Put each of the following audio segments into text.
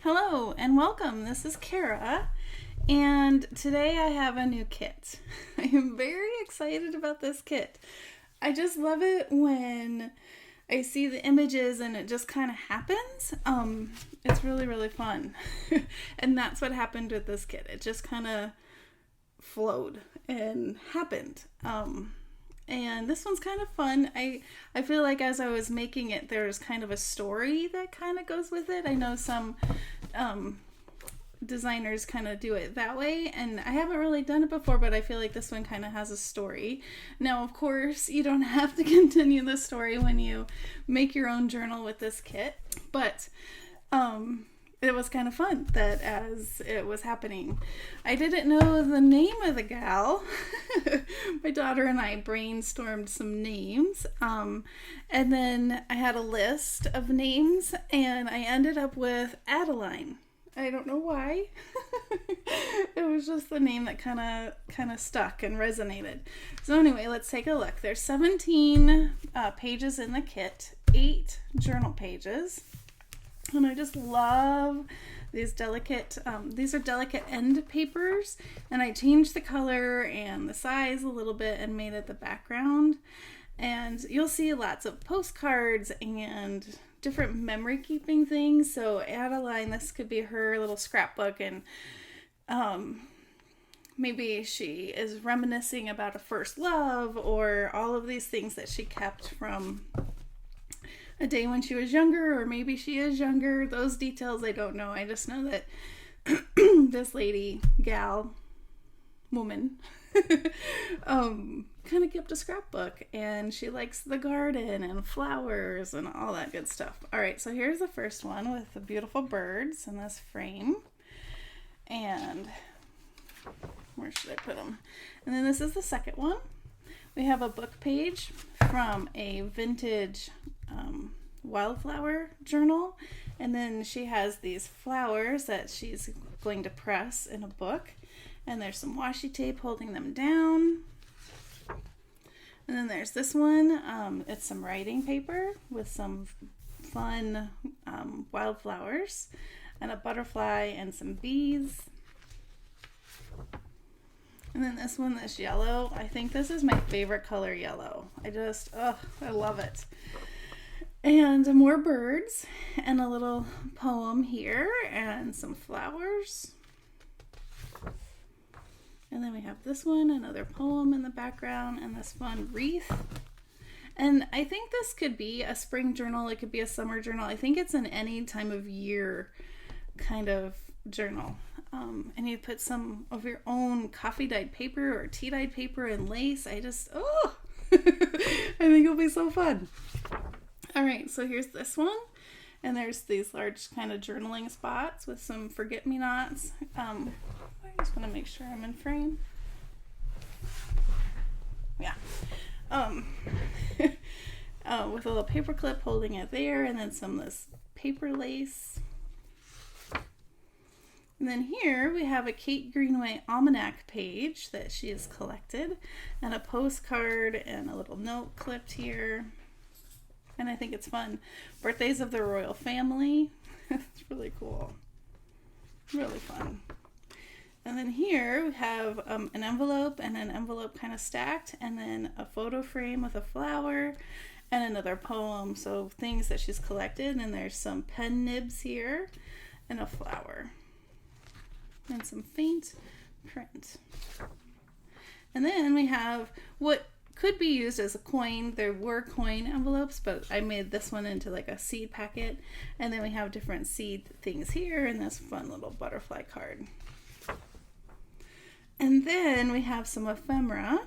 Hello and welcome. This is Cara, and today I have a new kit. I am very excited about this kit. I just love it when I see the images and it just kind of happens. It's really, really fun. And that's what happened with this kit. It just kind of flowed and happened. And this one's kind of fun. I feel like as I was making it, there's kind of a story that kind of goes with it. I know some designers kind of do it that way, and I haven't really done it before, but I feel like this one kind of has a story. Now, of course, you don't have to continue the story when you make your own journal with this kit, but it was kind of fun that as it was happening. I didn't know the name of the gal. My daughter and I brainstormed some names. And then I had a list of names and I ended up with Adeline. I don't know why. It was just the name that kind of stuck and resonated. So anyway, let's take a look. There's 17 pages in the kit, 8 journal pages. And I just love these delicate, these are delicate end papers, and I changed the color and the size a little bit and made it the background. And you'll see lots of postcards and different memory keeping things. So Adeline, this could be her little scrapbook, and maybe she is reminiscing about a first love or all of these things that she kept from a day when she was younger, or maybe she is younger. Those details I don't know. I just know that this lady, gal, woman, kind of kept a scrapbook, and she likes the garden and flowers and all that good stuff. All right, so here's the first one with the beautiful birds in this frame. And where should I put them? And then this is the second one. We have a book page from a vintage wildflower journal, and then she has these flowers that she's going to press in a book, and there's some washi tape holding them down. And then there's this one. It's some writing paper with some fun wildflowers and a butterfly and some bees. And then this one, this yellow, I think this is my favorite color, yellow. I love it. And more birds and a little poem here and some flowers. And then we have this one, another poem in the background, and this fun wreath. And I think this could be a spring journal. It could be a summer journal. I think it's an any time of year kind of journal. And you put some of your own coffee dyed paper or tea dyed paper and lace. I think it'll be so fun. All right, so here's this one, and there's these large kind of journaling spots with some forget-me-nots. I just want to make sure I'm in frame. Yeah. With a little paper clip holding it there, and then some of this paper lace. And then here we have a Kate Greenaway almanac page that she has collected, and a postcard and a little note clipped here. And I think it's fun. Birthdays of the royal family. It's really cool. Really fun. And then here we have an envelope and an envelope kind of stacked, and then a photo frame with a flower and another poem. So things that she's collected, and there's some pen nibs here and a flower. And some faint print. And then we have what could be used as a coin. There were coin envelopes, but I made this one into like a seed packet. And then we have different seed things here and this fun little butterfly card. And then we have some ephemera.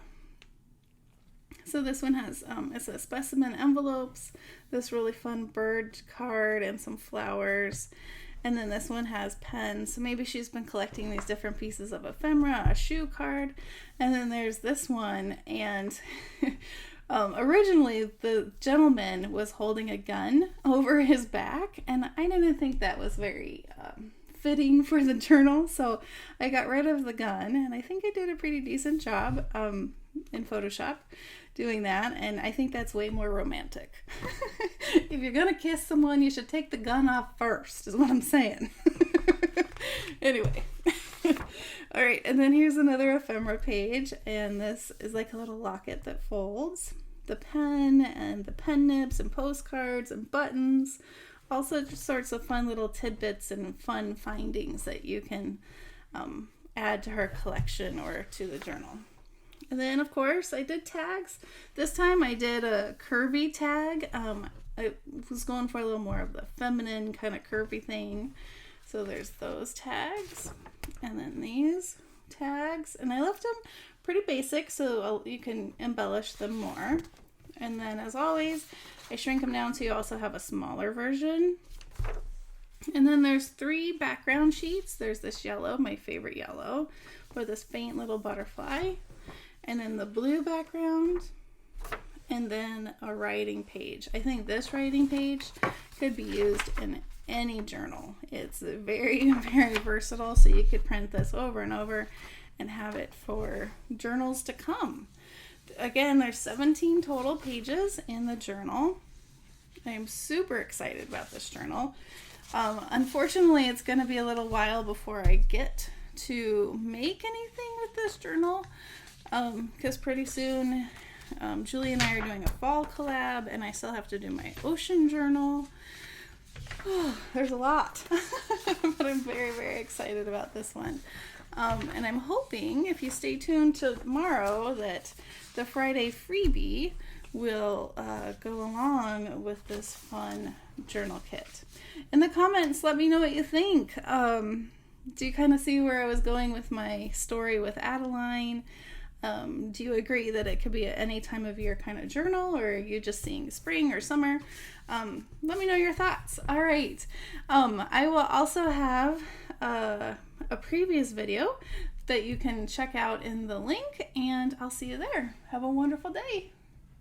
So this one has, it's a specimen envelopes, this really fun bird card and some flowers. And then this one has pens. So maybe she's been collecting these different pieces of ephemera, a shoe card. And then there's this one. And originally the gentleman was holding a gun over his back. And I didn't think that was very fitting for the journal, so I got rid of the gun, and I think I did a pretty decent job in Photoshop doing that, and I think that's way more romantic. If you're gonna kiss someone, you should take the gun off first, is what I'm saying. Anyway. All right, and then here's another ephemera page, and this is like a little locket that folds. The pen and the pen nibs and postcards and buttons. Also just sorts of fun little tidbits and fun findings that you can add to her collection or to the journal. And then, of course, I did tags. This time I did a curvy tag. I was going for a little more of the feminine kind of curvy thing. So there's those tags. And then these tags. And I left them pretty basic so you can embellish them more. And then, as always, I shrink them down so you also have a smaller version. And then there's 3 background sheets. There's this yellow, my favorite yellow, with this faint little butterfly. And then the blue background, and then a writing page. I think this writing page could be used in any journal. It's very, very versatile, so you could print this over and over and have it for journals to come. Again, there's 17 total pages in the journal. I am super excited about this journal. Unfortunately, it's going to be a little while before I get to make anything with this journal. Because pretty soon Julie and I are doing a fall collab, and I still have to do my ocean journal. There's a lot, but I'm very, very excited about this one. And I'm hoping, if you stay tuned tomorrow, that the Friday freebie will go along with this fun journal kit. In the comments, let me know what you think. Do you kind of see where I was going with my story with Adeline? Do you agree that it could be at any time of year kind of journal, or are you just seeing spring or summer? Let me know your thoughts. All right. I will also have a previous video that you can check out in the link, and I'll see you there. Have a wonderful day.